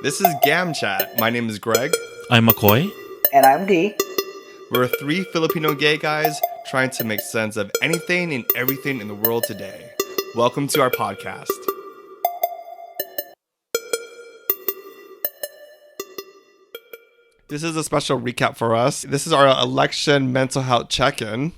This is Gam Chat. My name is Greg. I'm McCoy. And I'm D. We're three Filipino gay guys trying to make sense of anything and everything in the world today. Welcome to our podcast. This is a special recap for us. This is our election mental health check-in.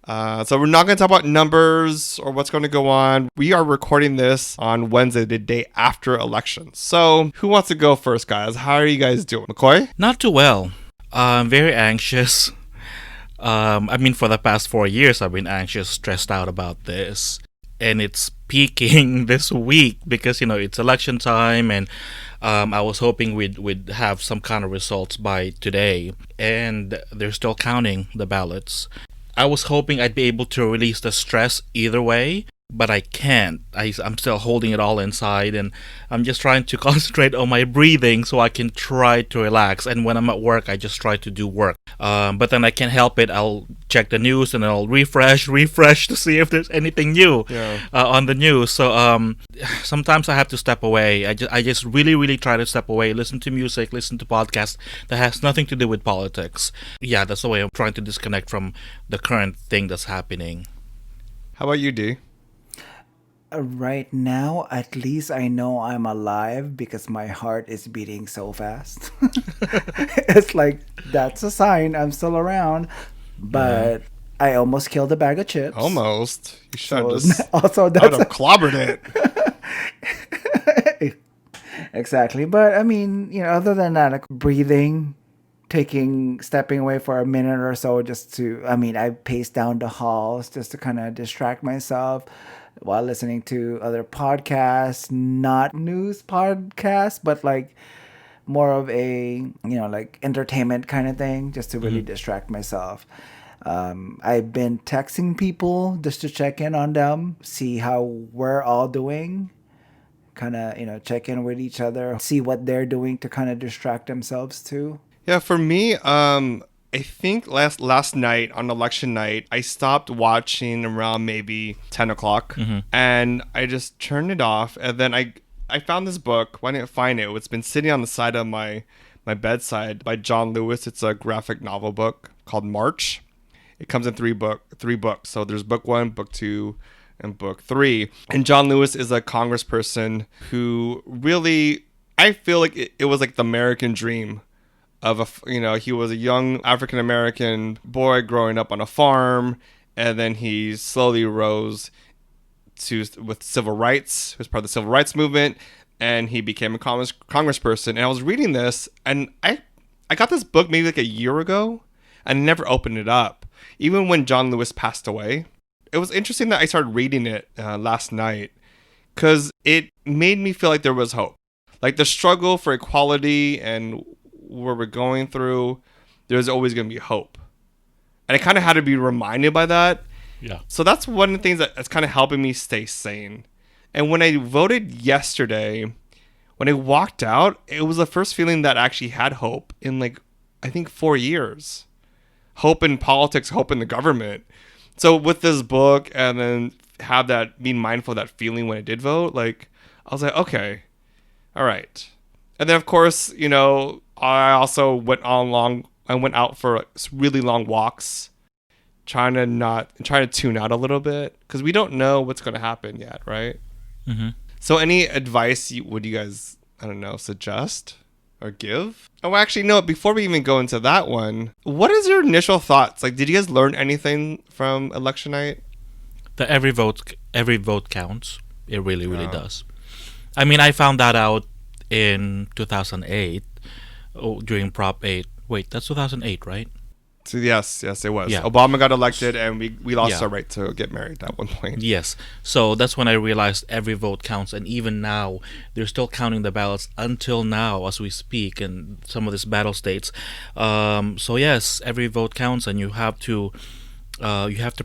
So we're not going to talk about numbers or what's going to go on. We are recording this on Wednesday, the day after elections. So who wants to go first, guys? How are you guys doing? McCoy? Not too well. I'm very anxious. For the past 4 years, I've been anxious, stressed out about this. And it's peaking this week because, it's election time and I was hoping we'd have some kind of results by today. And they're still counting the ballots. I was hoping I'd be able to release the stress either way, but I can't. I'm still holding it all inside, and I'm just trying to concentrate on my breathing so I can try to relax. And when I'm at work, I just try to do work. But then I can't help it. I'll check the news and I'll refresh to see if there's anything new on the news. So sometimes I have to step away. I just really try to step away, listen to music, listen to podcasts that has nothing to do with politics. Yeah, that's the way I'm trying to disconnect from the current thing that's happening. How about you, D? Right now, at least I know I'm alive because my heart is beating so fast. It's like, that's a sign I'm still around. But I almost killed a bag of chips. Almost. You should have So, just also, I would that's have clobbered it. exactly. But other than that, like breathing, stepping away for a minute or so just to, I pace down the halls just to kind of distract myself while listening to other podcasts, not news podcasts, but like more of a, like entertainment kind of thing, just to really distract myself. I've been texting people just to check in on them, see how we're all doing, kind of, check in with each other, see what they're doing to kind of distract themselves too. Yeah, for me, I think last night on election night, I stopped watching around maybe 10 o'clock and I just turned it off. And then I found this book. Why didn't I find it? It's been sitting on the side of my bedside by John Lewis. It's a graphic novel book called March. It comes in three books. So there's book 1, book 2, and book 3. And John Lewis is a congressperson who really, I feel like it was like the American dream of he was a young African American boy growing up on a farm, and then he slowly rose with civil rights. He was part of the civil rights movement, and he became a congressperson. And I was reading this, and I got this book maybe like a year ago, and I never opened it up, even when John Lewis passed away. It was interesting that I started reading it last night because it made me feel like there was hope, like the struggle for equality and where we're going through, there's always going to be hope. And I kind of had to be reminded by that. Yeah. So that's one of the things that's kind of helping me stay sane. And when I voted yesterday, when I walked out, it was the first feeling that I actually had hope in I think 4 years. Hope in politics, hope in the government. So with this book and then being mindful of that feeling when I did vote, I was like, okay, all right. And then of course, I also went out for really long walks, trying to tune out a little bit because we don't know what's going to happen yet, right? Mm-hmm. So any advice would you guys, suggest or give? Oh, actually, no, before we even go into that one, what is your initial thoughts? Did you guys learn anything from election night? That every vote counts. It really does. I found that out in 2008. During Prop 8. Wait, that's 2008, right? So yes, it was. Yeah. Obama got elected and we lost our right to get married at one point. Yes. So that's when I realized every vote counts. And even now, they're still counting the ballots until now as we speak in some of these battle states. So yes, every vote counts and you have to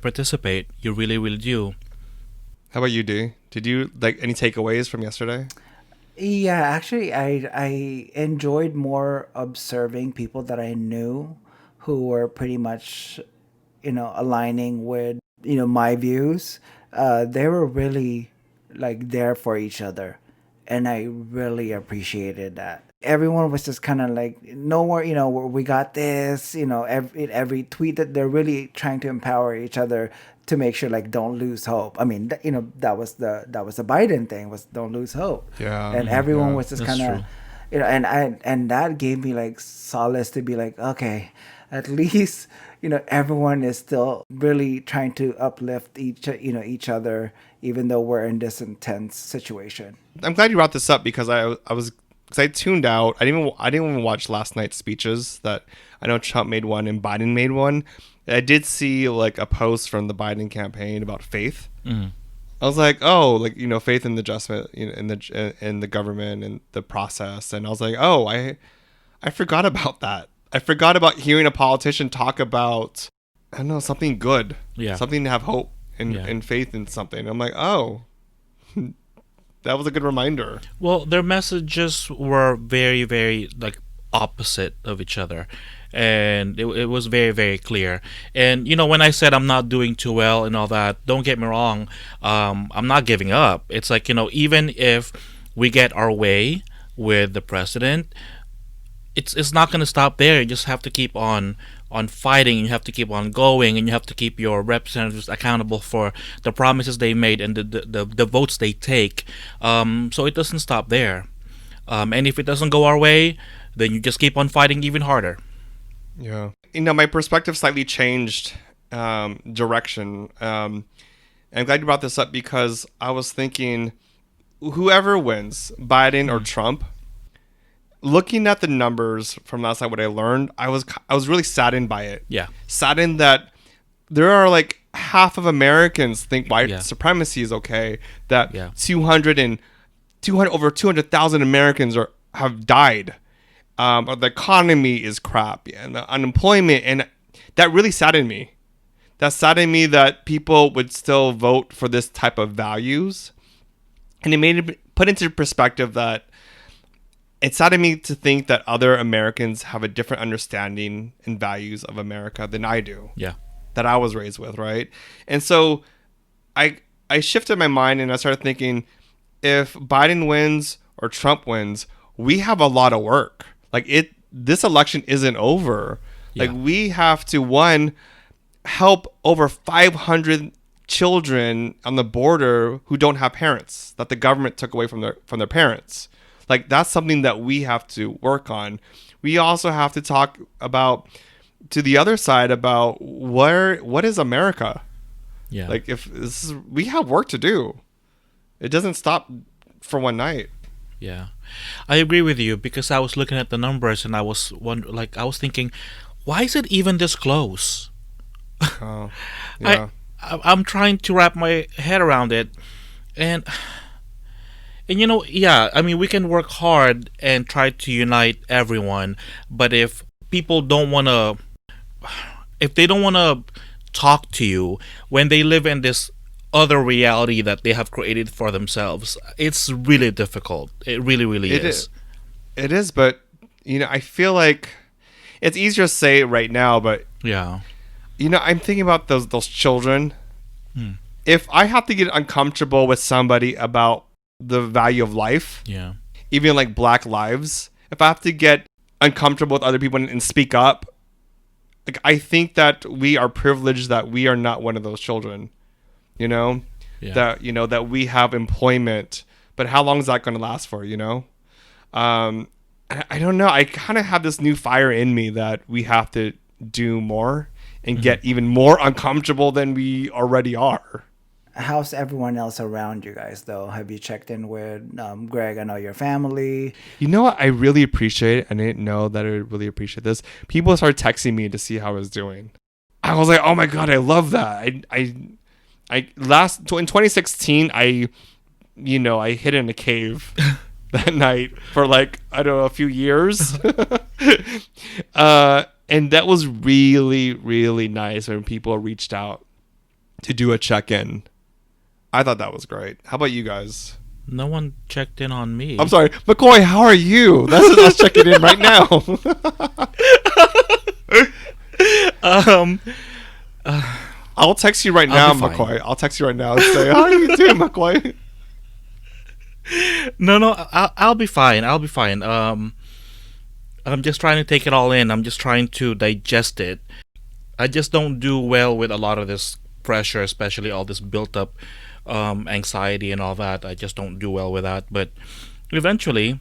participate. You really do. How about you, D? Did you any takeaways from yesterday? Yeah, actually, I enjoyed more observing people that I knew who were pretty much, aligning with, my views. They were really there for each other. And I really appreciated that. everyone was just kind of like, no more, we got this, every tweet that they're really trying to empower each other to make sure, like, don't lose hope. I mean, that was the Biden thing, was don't lose hope. Yeah. And everyone Yeah. was just That's kind of, true. and that gave me like solace to be like, okay, at least, everyone is still really trying to uplift each other, even though we're in this intense situation. I'm glad you brought this up because because I tuned out. I didn't even watch last night's speeches. That I know Trump made one and Biden made one. I did see like a post from the Biden campaign about faith. Mm. I was like, oh, like, faith in the adjustment, in the government and the process. And I was like, oh, I forgot about that. I forgot about hearing a politician talk about, I don't know, something good. Yeah. Something to have hope and, Yeah. and faith in something. I'm like, oh, that was a good reminder. Well, their messages were very, very like opposite of each other, and it was very, very clear. And when I said I'm not doing too well and all that, don't get me wrong. I'm not giving up. It's like, even if we get our way with the president, it's not going to stop there. You just have to keep on fighting. You have to keep on going, and you have to keep your representatives accountable for the promises they made and the votes they take. So it doesn't stop there. And if it doesn't go our way, then you just keep on fighting even harder. Yeah. My perspective slightly changed direction. I'm glad you brought this up because I was thinking whoever wins, Biden or Trump, looking at the numbers from last night, what I learned, I was really saddened by it. Yeah. Saddened that there are like half of Americans think white Yeah. supremacy is okay. That Yeah. 200 over 200,000 Americans have died. Or the economy is crap and the unemployment, and that really saddened me. That saddened me that people would still vote for this type of values, and it made it put into perspective that it saddened me to think that other Americans have a different understanding and values of America than I do. Yeah. That I was raised with, right? And so I shifted my mind and I started thinking, if Biden wins or Trump wins, we have a lot of work. Like this election isn't over. Like Yeah. we have to, one, help over 500 children on the border who don't have parents that the government took away from their parents. Like that's something that we have to work on. We also have to talk about to the other side about what is America? Yeah. Like we have work to do. It doesn't stop for one night. Yeah, I agree with you because I was looking at the numbers and I was thinking, why is it even this close? Oh, yeah. I'm trying to wrap my head around it, and yeah, I mean we can work hard and try to unite everyone, but if people don't want to, if they don't want to talk to you when they live in this other reality that they have created for themselves, it's really difficult. It really, really is. It is, but I feel like it's easier to say right now, but Yeah. I'm thinking about those children. If I have to get uncomfortable with somebody about the value of life, Yeah. even like Black lives, if I have to get uncomfortable with other people and speak up, like I think that we are privileged that we are not one of those children. Yeah. That we have employment, but how long is that going to last for? I don't know. I kind of have this new fire in me that we have to do more and get even more uncomfortable than we already are. How's everyone else around you guys, though? Have you checked in with Greg? I know your family. You know what? I really appreciate it. I didn't know that I would really appreciate this. People started texting me to see how I was doing. I was like, oh my God, I love that. In 2016, I hid in a cave that night for like, I don't know, a few years. And that was really, really nice when people reached out to do a check-in. I thought that was great. How about you guys? No one checked in on me. I'm sorry. McCoy, how are you? Let's check it in right now. I'll text you right now, I'll be fine. McCoy. I'll text you right now and say, how are you doing, McCoy? No, I'll be fine. I'll be fine. I'm just trying to take it all in. I'm just trying to digest it. I just don't do well with a lot of this pressure, especially all this built up anxiety and all that. I just don't do well with that. But eventually,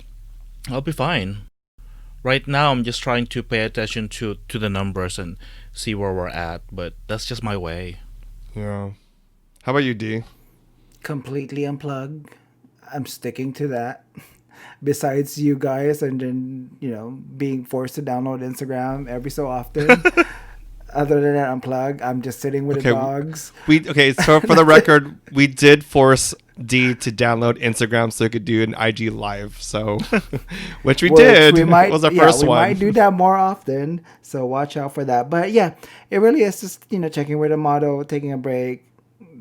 I'll be fine. Right now, I'm just trying to pay attention to the numbers and see where we're at. But that's just my way. Yeah. How about you, D? Completely unplug. I'm sticking to that. Besides you guys, and then being forced to download Instagram every so often. Other than that, unplug. I'm just sitting with the dogs. So for the record, we did force D to download Instagram so he could do an IG live. So, which we did. Was our first one. We might do that more often. So watch out for that. But yeah, it really is just checking with the motto, taking a break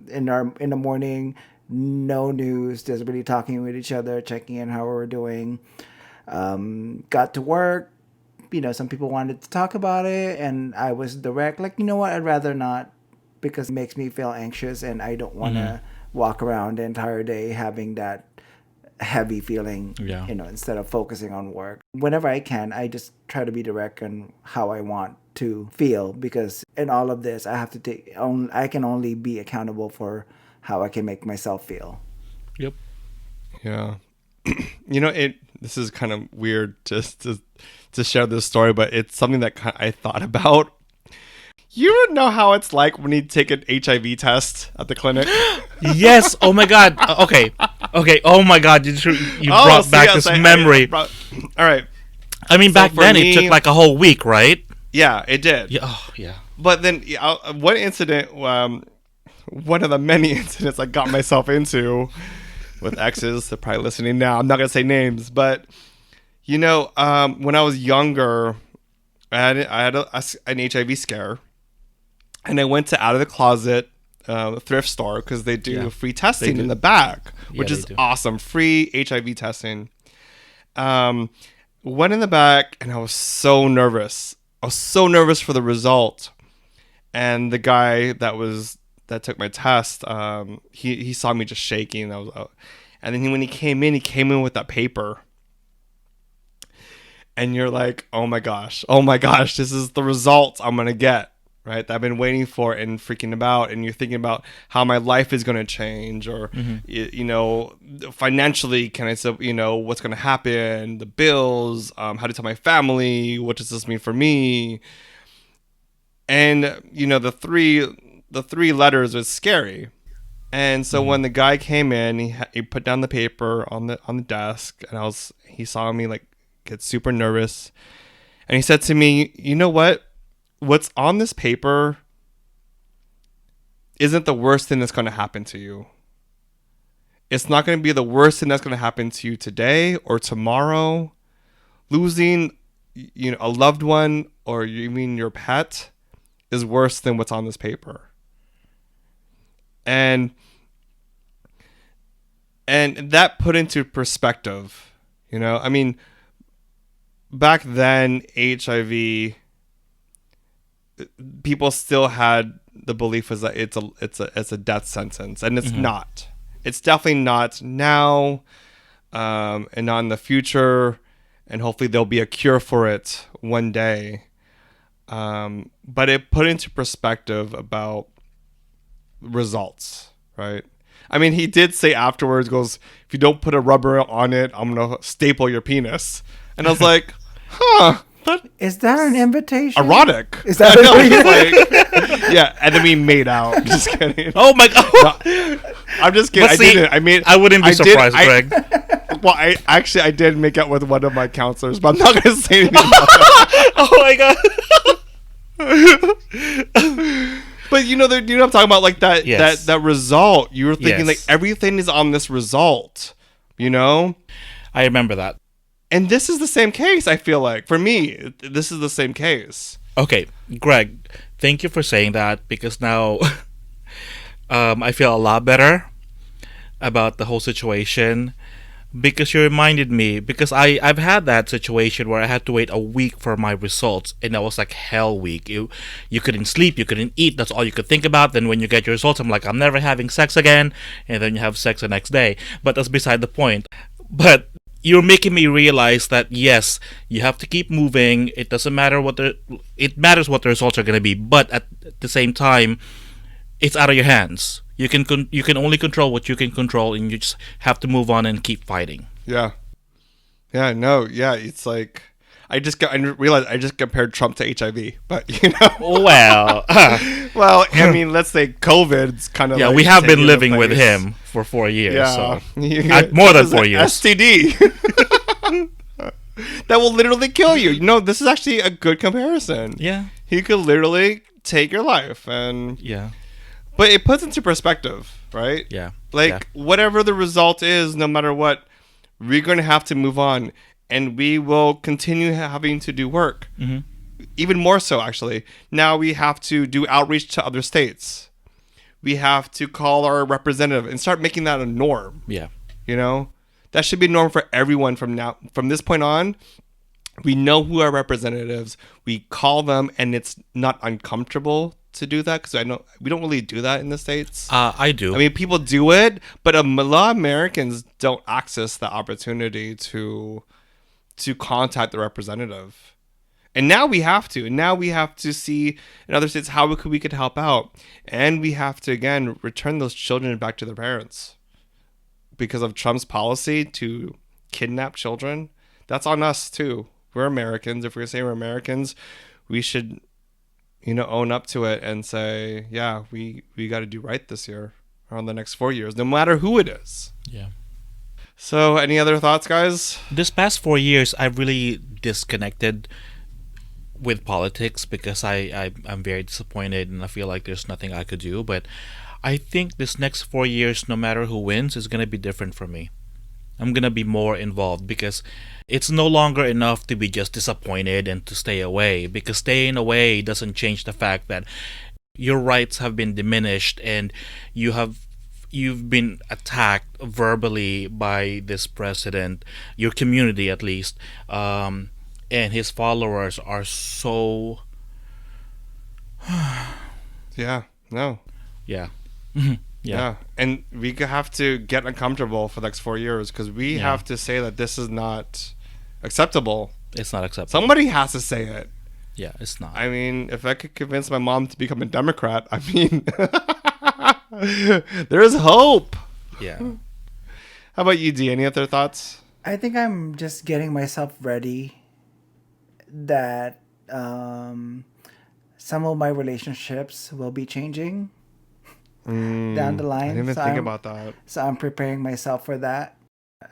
in the morning. No news. Just really talking with each other, checking in how we're doing. Got to work. Some people wanted to talk about it, and I was direct. Like, you know what? I'd rather not, because it makes me feel anxious, and I don't want to walk around the entire day having that heavy feeling. Yeah. Instead of focusing on work. Whenever I can, I just try to be direct on how I want to feel, because in all of this, I can only be accountable for how I can make myself feel. Yep. Yeah. This is kind of weird just to share this story, but it's something that I thought about. You know how it's like when you take an HIV test at the clinic? Yes. Oh my God. Okay. Oh my God. You brought back this memory. All right. I mean, back then it took like a whole week, right? Yeah, it did. Yeah. Oh, yeah. But then one incident, one of the many incidents I got myself into with exes, they're probably listening now. I'm not going to say names, but when I was younger, I had an HIV scare, and I went to Out of the Closet thrift store because they do free testing in the back, which is awesome. Free HIV testing. Went in the back, and I was so nervous. I was so nervous for the result. And the guy that took my test, he saw me just shaking. And then when he came in with that paper. And you're like, oh my gosh, this is the results I'm going to get, right? That I've been waiting for and freaking about. And you're thinking about how my life is going to change, or, financially, can I say, what's going to happen, the bills, how to tell my family, what does this mean for me? And, the three letters was scary. And so when the guy came in, he put down the paper on the desk, and he saw me like get super nervous, and he said to me, "You know what's on this paper isn't the worst thing that's going to happen to you. It's not going to be the worst thing that's going to happen to you today or tomorrow. Losing a loved one, or you mean your pet, is worse than what's on this paper." And that put into perspective, I mean, back then, HIV, people still had the belief was that it's a death sentence, and it's not. It's definitely not now, and not in the future, and hopefully there'll be a cure for it one day. But it put into perspective about results, right? I mean, he did say afterwards, goes, "If you don't put a rubber on it, I'm gonna staple your penis." And I was like, huh, is that an invitation? Erotic. Is that yeah, and then we made out. Just kidding. Oh my God. No, I'm just kidding. I wouldn't be surprised, Greg. Well, I did make out with one of my counselors, but I'm not gonna say anything about that. Oh my God. But what I'm talking about, like that, yes. that result. You were thinking like everything is on this result, I remember that. And this is the same case, I feel like. For me, this is the same case. Okay, Greg, thank you for saying that, because now I feel a lot better about the whole situation, because you reminded me, because I've had that situation where I had to wait a week for my results, and that was like hell week. You couldn't sleep, you couldn't eat, that's all you could think about. Then when you get your results, I'm like, I'm never having sex again, and then you have sex the next day. But that's beside the point. But you're making me realize that yes, you have to keep moving. It doesn't matter it matters what the results are going to be, but at the same time, it's out of your hands. You can only control what you can control, and you just have to move on and keep fighting. Yeah. Yeah. No. Yeah. It's like I realized I just compared Trump to HIV, but Well, well, I mean, let's say COVID's kind of yeah, like we have been taking living the with place. him for 4 years. Yeah, So. More than 4 years. STD. That will literally kill you. This is actually a good comparison. Yeah. He could literally take your life, and Yeah. but it puts into perspective, right? Yeah. Like whatever the result is, no matter what, we're going to have to move on, and we will continue having to do work. Mm-hmm. Even more so, actually. Now we have to do outreach to other states. We have to call our representative and start making that a norm. Yeah. That should be a norm for everyone from this point on. We know who our representatives. We call them, and it's not uncomfortable to do that, because I know we don't really do that in the States. I do. I mean, people do it, but a lot of Americans don't access the opportunity to contact the representative. And now we have to. And now we have to see in other states how we could help out. And we have to, again, return those children back to their parents. Because of Trump's policy to kidnap children, that's on us too. We're Americans. If we're going to say we're Americans, we should, own up to it and say, yeah, we got to do right this year or on the next 4 years, no matter who it is. Yeah. So, any other thoughts, guys? This past 4 years, I've really disconnected with politics because I'm very disappointed and I feel like there's nothing I could do. But I think this next 4 years, no matter who wins, is going to be different for me. I'm going to be more involved because it's no longer enough to be just disappointed and to stay away, because staying away doesn't change the fact that your rights have been diminished and you've been attacked verbally by this president, your community at least, and his followers are so Yeah, no. yeah. Yeah, and we have to get uncomfortable for the next 4 years, because we have to say that this is not acceptable. It's not acceptable. Somebody has to say it. Yeah, it's not. I mean, if I could convince my mom to become a Democrat, I mean, there's hope. Yeah. How about you, D? Any other thoughts? I think I'm just getting myself ready that some of my relationships will be changing down the line. I didn't even think about that. So I'm preparing myself for that.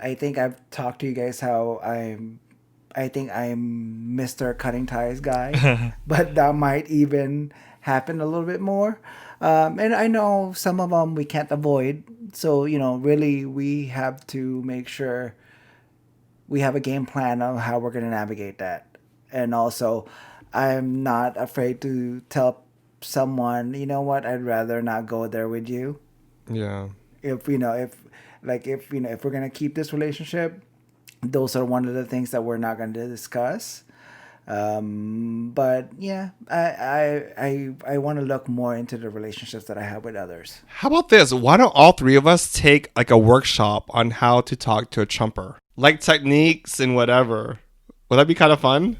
I think I've talked to you guys how I think I'm Mr. Cutting Ties guy, but that might even happen a little bit more. And I know some of them we can't avoid. So, really we have to make sure we have a game plan of how we're going to navigate that. And also, I'm not afraid to tell someone, you know what, I'd rather not go there with you. Yeah. If we're gonna keep this relationship, those are one of the things that we're not going to discuss. But yeah, I want to look more into the relationships that I have with others. How about this? Why don't all three of us take like a workshop on how to talk to a Trumper, like techniques and whatever? Would that be kind of fun?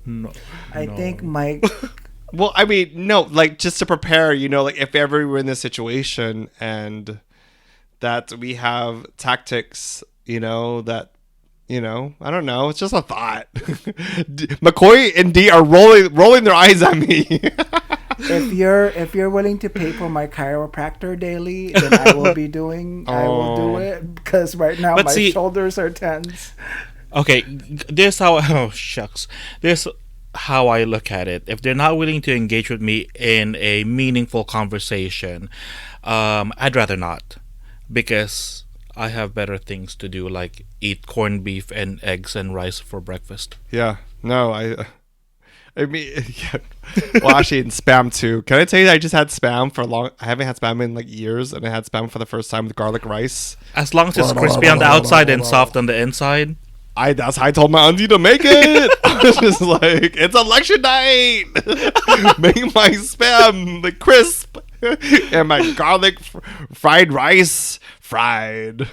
No. I think Mike. Well, I mean, no, like just to prepare, like if ever we're in this situation and that we have tactics, that, I don't know. It's just a thought. McCoy and D are rolling their eyes at me. If you're willing to pay for my chiropractor daily, then I will be I will do it, because right now my shoulders are tense. Okay, this how I look at it. If they're not willing to engage with me in a meaningful conversation, I'd rather not, because I have better things to do, like eat corned beef and eggs and rice for breakfast. Yeah, no, I mean, yeah. Well, actually, in spam too. Can I tell you that I just had spam for a long? I haven't had spam in like years, and I had spam for the first time with garlic rice. As long as it's crispy on the outside and soft on the inside. That's how I told my auntie to make it. I was just like, it's election night. Make my spam crisp and my garlic fried rice fried.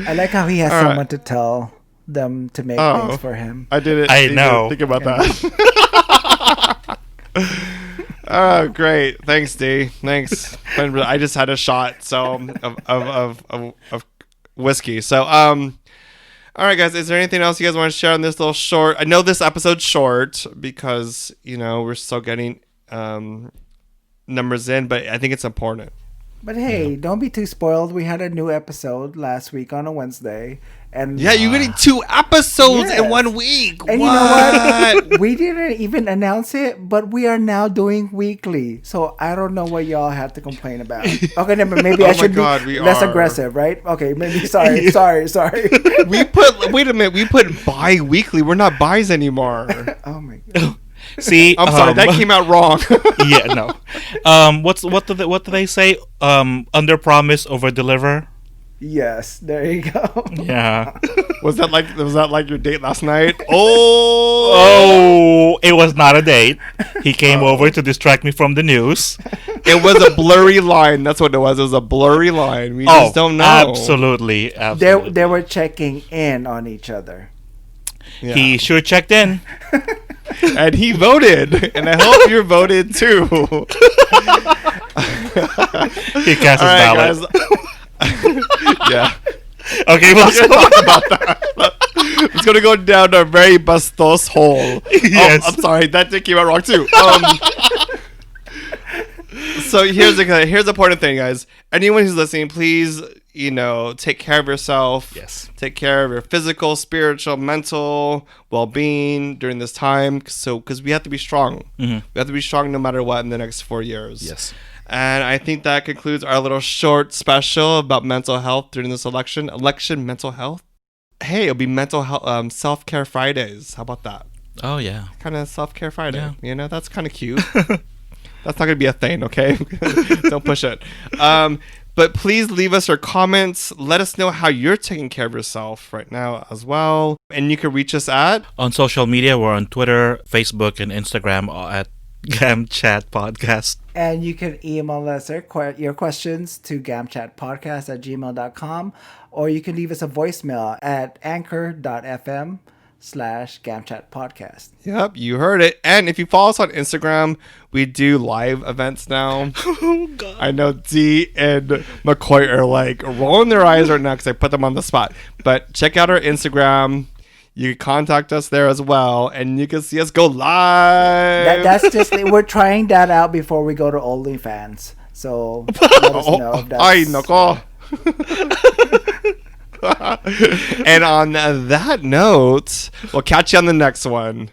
I like how he has All someone right. to tell them to make Oh. things for him. I didn't. I even know. Think about that. Oh, great! Thanks, D. Thanks. I just had a shot, of whiskey. So, all right, guys. Is there anything else you guys want to share on this little short? I know this episode's short because we're still getting numbers in, but I think it's important. But hey, don't be too spoiled. We had a new episode last week on a Wednesday. And Yeah, you're getting 2 episodes in Yes. 1 week. And what? you know what? We didn't even announce it, but we are now doing weekly. So I don't know what y'all have to complain about. Okay, maybe Oh I my should God, be we less are. aggressive, right? Okay, maybe sorry. Wait a minute. We put bi-weekly. We're not buys anymore. Oh my god. See, I'm sorry, that came out wrong. yeah, no. What do they say? Under promise, over deliver. Yes, there you go. Yeah. Was that like your date last night? Oh, it was not a date. He came over to distract me from the news. It was a blurry line. That's what it was. It was a blurry line. We just don't know. Absolutely. They were checking in on each other. Yeah. He sure checked in. And he voted, and I hope you voted too. He cast his All right, ballot. guys. Yeah. Okay, well, Talk about that. It's gonna go down a very bustos hole. Yes. Oh, I'm sorry, that came out wrong too. So here's the important thing, guys. Anyone who's listening, please, take care of yourself. Yes. Take care of your physical, spiritual, mental well-being during this time. Because we have to be strong. Mhm. We have to be strong no matter what in the next 4 years. Yes. And I think that concludes our little short special about mental health during this election. Election mental health. Hey, it'll be mental health self-care Fridays. How about that? Oh, yeah. Kind of self-care Friday. Yeah. That's kind of cute. That's not gonna be a thing, okay? Don't push it. But please leave us your comments. Let us know how you're taking care of yourself right now as well. And you can reach us at On social media, we're on Twitter, Facebook, and Instagram at GamChat Podcast. And you can email us your questions to gamchatpodcast@gmail.com, or you can leave us a voicemail at anchor.fm/gamchatpodcast. Yep, you heard it. And if you follow us on Instagram, we do live events now. Oh, God. I know D and McCoy are like rolling their eyes right now because I put them on the spot. But check out our Instagram. You can contact us there as well, and you can see us go live. That's just we're trying that out before we go to OnlyFans. So let us know if that's Ay, nako. And on that note, we'll catch you on the next one.